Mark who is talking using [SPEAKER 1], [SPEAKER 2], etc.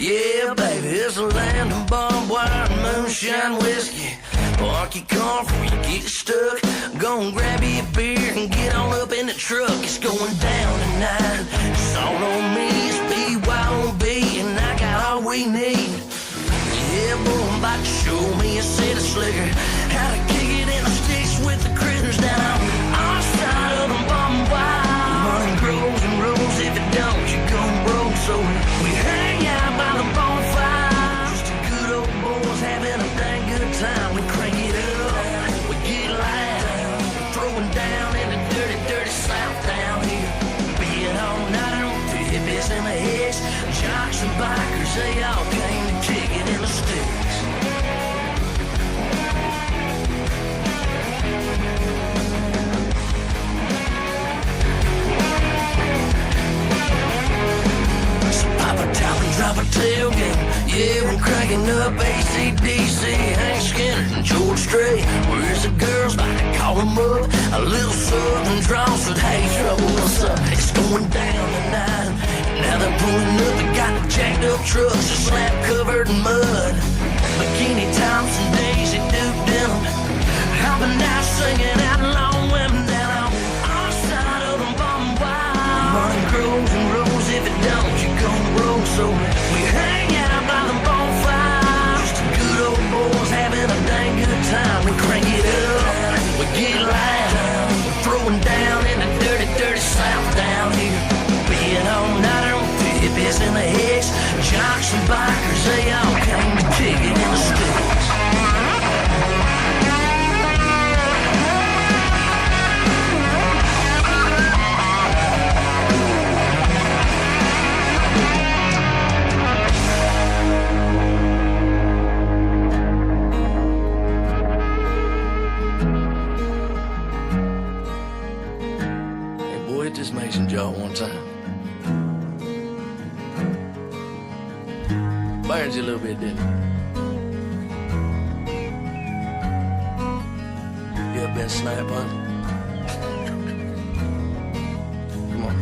[SPEAKER 1] Yeah, baby, it's a land of barbed wire and moonshine whiskey. Park your car before you get stuck. Go and grab you a beer and get on up in the truck. It's going down tonight. It's all on me. It's BYOB and I got all we need. Yeah, boy, I'm about to show me a set of slicker. How to kick it in the sticks with the critters down our side of the barbed wire. Money grows and rolls. If it don't, you gon' broke. So we hang out by the bonfire. Just a good old boys having a dang good time. We crank it up, we get loud. We're throwing down in the dirty, dirty South down here. Being all nighter with the hippies and the hicks, jocks and bikers, they all came to kick it in the sticks. So pop a top and drop a tailgate. Yeah, we're cranking up AC/DC, Hank Skinner and George Strait. Where's the girls? About to call them up. A little southern draw said, hey, trouble, what's up? It's going down tonight. Now they're pulling up and got the jacked up trucks, a slap covered in mud. Bikini tops and Daisy Duke denim. I've been out singing out long women down on our side of the barbed wire. Money grows and rolls. If it don't, you gon' broke. So we hang out by the bonfire. Just a good old boys having a dang good time. We crank it up, we get loud. We're throwing down in the dirty, dirty South down here. Being all nighter with the hippies and the hicks, jocks and bikers, they all came to kick it in the sticks. It just makes him jaw one time. Burns you a little bit, didn't it? You ever been snap hunting? Come on.